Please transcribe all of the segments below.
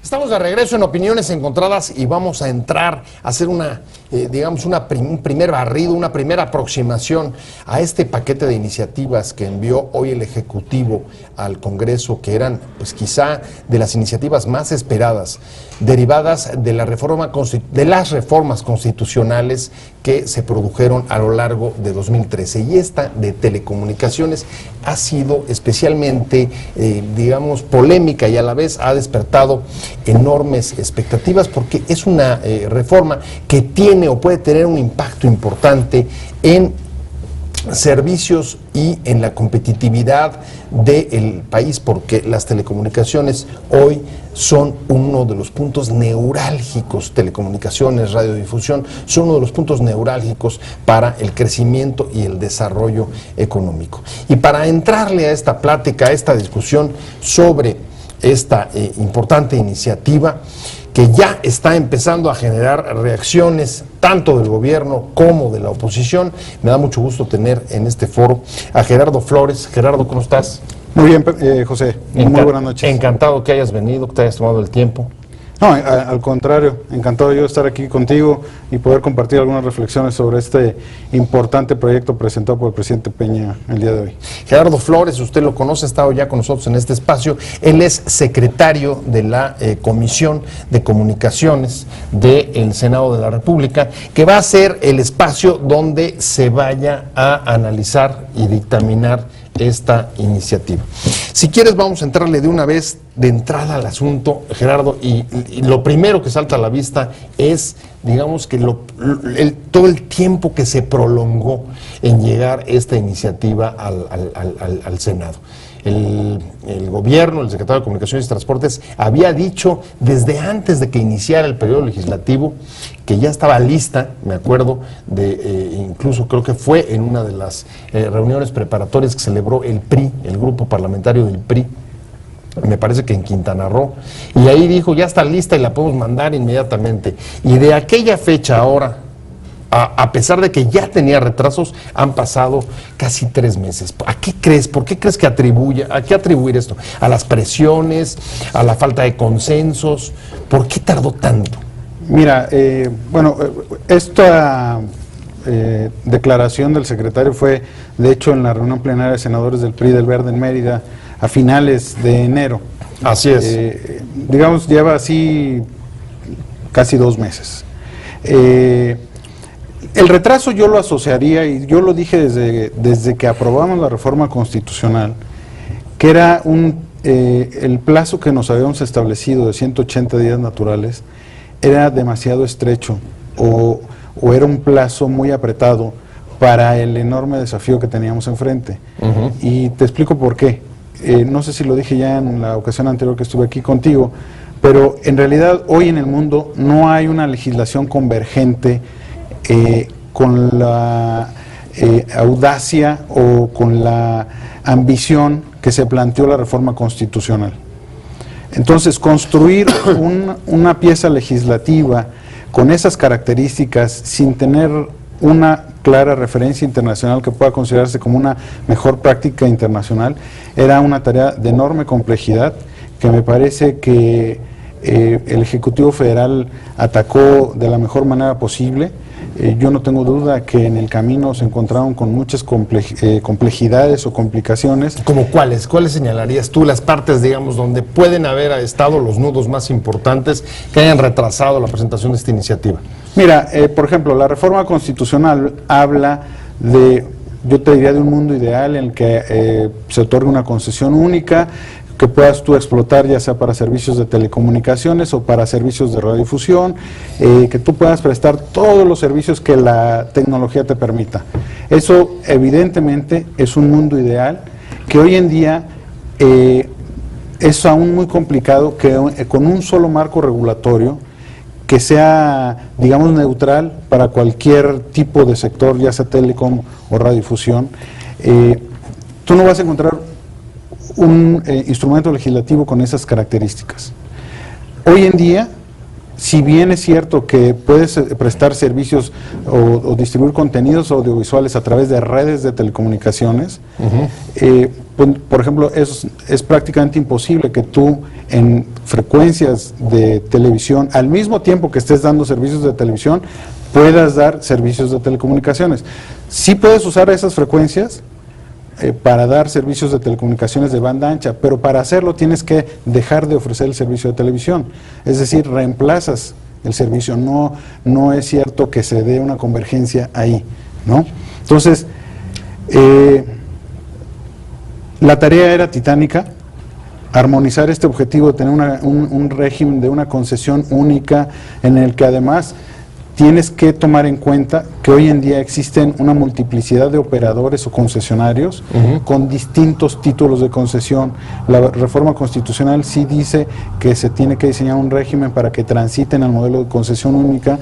Estamos de regreso en Opiniones Encontradas y vamos a entrar a hacer un primer barrido, una primera aproximación a este paquete de iniciativas que envió hoy el Ejecutivo al Congreso, que eran, pues quizá, de las iniciativas más esperadas, derivadas de las reformas constitucionales que se produjeron a lo largo de 2013. Y esta de telecomunicaciones ha sido especialmente, polémica, y a la vez ha despertado enormes expectativas, porque es una reforma que tiene o puede tener un impacto importante en servicios y en la competitividad del país, porque las telecomunicaciones hoy son uno de los puntos neurálgicos, telecomunicaciones, radiodifusión, son uno de los puntos neurálgicos para el crecimiento y el desarrollo económico. Y para entrarle a esta plática, a esta discusión sobre esta importante iniciativa, que ya está empezando a generar reacciones tanto del gobierno como de la oposición, me da mucho gusto tener en este foro a Gerardo Flores. Gerardo, ¿cómo estás? Muy bien, José. Muy buenas noches. Encantado que hayas venido, que te hayas tomado el tiempo. No, al contrario, encantado yo de estar aquí contigo y poder compartir algunas reflexiones sobre este importante proyecto presentado por el presidente Peña el día de hoy. Gerardo Flores, usted lo conoce, ha estado ya con nosotros en este espacio. Él es secretario de la Comisión de Comunicaciones del Senado de la República, que va a ser el espacio donde se vaya a analizar y dictaminar esta iniciativa. Si quieres, vamos a entrarle de una vez, de entrada al asunto, Gerardo, y lo primero que salta a la vista es, digamos, que todo el tiempo que se prolongó en llegar esta iniciativa al Senado. El gobierno, el secretario de Comunicaciones y Transportes, había dicho desde antes de que iniciara el periodo legislativo que ya estaba lista, me acuerdo, incluso creo que fue en una de las reuniones preparatorias que celebró el PRI, el grupo parlamentario del PRI, me parece que en Quintana Roo, y ahí dijo, ya está lista y la podemos mandar inmediatamente. Y de aquella fecha ahora, a pesar de que ya tenía retrasos, han pasado casi 3 meses. ¿A qué crees? ¿Por qué crees que ¿a qué atribuir esto? ¿A las presiones? ¿A la falta de consensos? ¿Por qué tardó tanto? Mira, esta declaración del secretario fue, de hecho, en la reunión plenaria de senadores del PRI del Verde en Mérida, a finales de enero. Así es. Lleva así casi 2 meses. El retraso yo lo asociaría, y yo lo dije desde que aprobamos la reforma constitucional, que era el plazo que nos habíamos establecido de 180 días naturales, era demasiado estrecho o era un plazo muy apretado para el enorme desafío que teníamos enfrente. Y te explico por qué. No sé si lo dije ya en la ocasión anterior que estuve aquí contigo, pero en realidad hoy en el mundo no hay una legislación convergente con la audacia o con la ambición que se planteó la reforma constitucional. Entonces, construir una pieza legislativa con esas características sin tener una clara referencia internacional que pueda considerarse como una mejor práctica internacional era una tarea de enorme complejidad que me parece que el Ejecutivo Federal atacó de la mejor manera posible. Yo no tengo duda que en el camino se encontraron con muchas complejidades o complicaciones. ¿Como cuáles? ¿Cuáles señalarías tú las partes, digamos, donde pueden haber estado los nudos más importantes que hayan retrasado la presentación de esta iniciativa? Mira, por ejemplo, la reforma constitucional habla yo te diría, de un mundo ideal en el que se otorgue una concesión única, que puedas tú explotar ya sea para servicios de telecomunicaciones o para servicios de radiodifusión, que tú puedas prestar todos los servicios que la tecnología te permita. Eso evidentemente es un mundo ideal que hoy en día es aún muy complicado que con un solo marco regulatorio que sea, digamos, neutral para cualquier tipo de sector, ya sea telecom o radiodifusión, tú no vas a encontrar un instrumento legislativo con esas características. Hoy en día, si bien es cierto que puedes prestar servicios o distribuir contenidos audiovisuales a través de redes de telecomunicaciones, por ejemplo, es prácticamente imposible que tú en frecuencias de televisión, al mismo tiempo que estés dando servicios de televisión, puedas dar servicios de telecomunicaciones. Sí puedes usar esas frecuencias para dar servicios de telecomunicaciones de banda ancha, pero para hacerlo tienes que dejar de ofrecer el servicio de televisión, es decir, reemplazas el servicio, no es cierto que se dé una convergencia ahí, ¿no? Entonces, la tarea era titánica, armonizar este objetivo de tener un régimen de una concesión única en el que además tienes que tomar en cuenta que hoy en día existen una multiplicidad de operadores o concesionarios con distintos títulos de concesión. La reforma constitucional sí dice que se tiene que diseñar un régimen para que transiten al modelo de concesión única,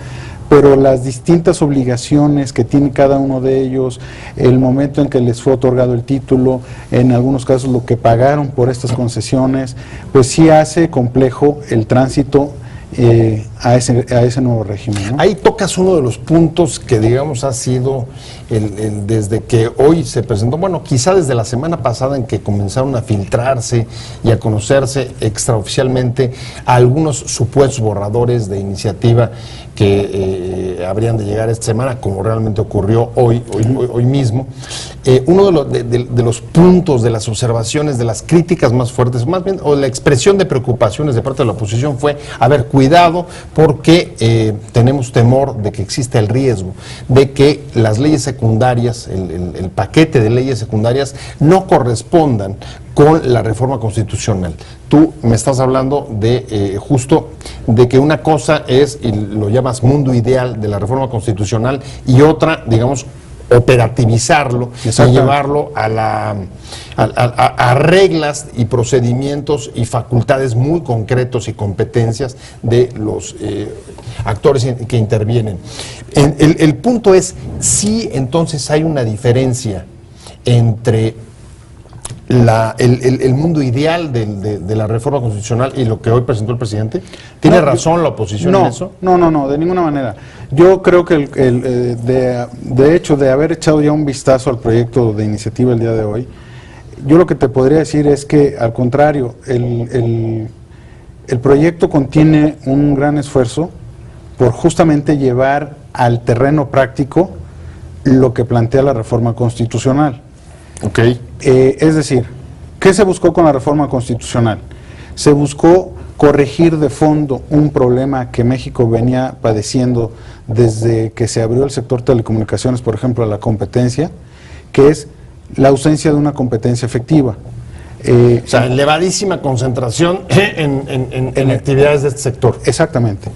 pero las distintas obligaciones que tiene cada uno de ellos, el momento en que les fue otorgado el título, en algunos casos lo que pagaron por estas concesiones, pues sí hace complejo el tránsito a ese nuevo régimen, ¿no? Ahí tocas uno de los puntos que, digamos, ha sido desde que hoy se presentó, bueno, quizá desde la semana pasada en que comenzaron a filtrarse y a conocerse extraoficialmente algunos supuestos borradores de iniciativa que habrían de llegar esta semana, como realmente ocurrió hoy mismo. Uno de los puntos, de las observaciones, de las críticas más fuertes, más bien, o la expresión de preocupaciones de parte de la oposición fue, a ver, cuidado, porque tenemos temor de que exista el riesgo de que las leyes secundarias, el paquete de leyes secundarias, no correspondan con la reforma constitucional. Tú me estás hablando de justo de que una cosa es, y lo llamas mundo ideal de la reforma constitucional, y otra, digamos, operativizarlo y llevarlo a reglas y procedimientos y facultades muy concretos y competencias de los actores que intervienen. El punto es si entonces hay una diferencia entre el mundo ideal de la reforma constitucional y lo que hoy presentó el presidente. ¿Tiene razón la oposición en eso? No, de ninguna manera. Yo creo que de hecho de haber echado ya un vistazo al proyecto de iniciativa el día de hoy, yo lo que te podría decir es que al contrario, el proyecto contiene un gran esfuerzo por justamente llevar al terreno práctico lo que plantea la reforma constitucional. Okay. Es decir, ¿qué se buscó con la reforma constitucional? Se buscó corregir de fondo un problema que México venía padeciendo desde que se abrió el sector telecomunicaciones, por ejemplo, a la competencia, que es la ausencia de una competencia efectiva. O sea, elevadísima concentración en actividades de este sector. Exactamente.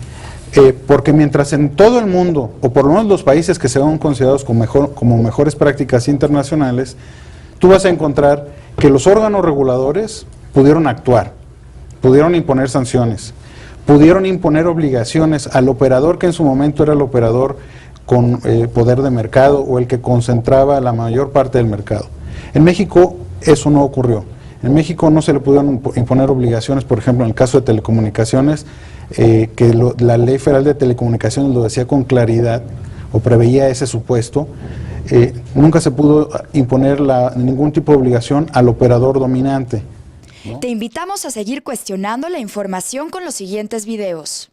Porque mientras en todo el mundo, o por lo menos los países que se han considerados como mejores prácticas internacionales, tú vas a encontrar que los órganos reguladores pudieron actuar, pudieron imponer sanciones, pudieron imponer obligaciones al operador que en su momento era el operador con poder de mercado o el que concentraba la mayor parte del mercado. En México eso no ocurrió. En México no se le pudieron imponer obligaciones, por ejemplo, en el caso de telecomunicaciones, la Ley Federal de Telecomunicaciones lo decía con claridad o preveía ese supuesto. Nunca se pudo imponer ningún tipo de obligación al operador dominante, ¿no? Te invitamos a seguir cuestionando la información con los siguientes videos.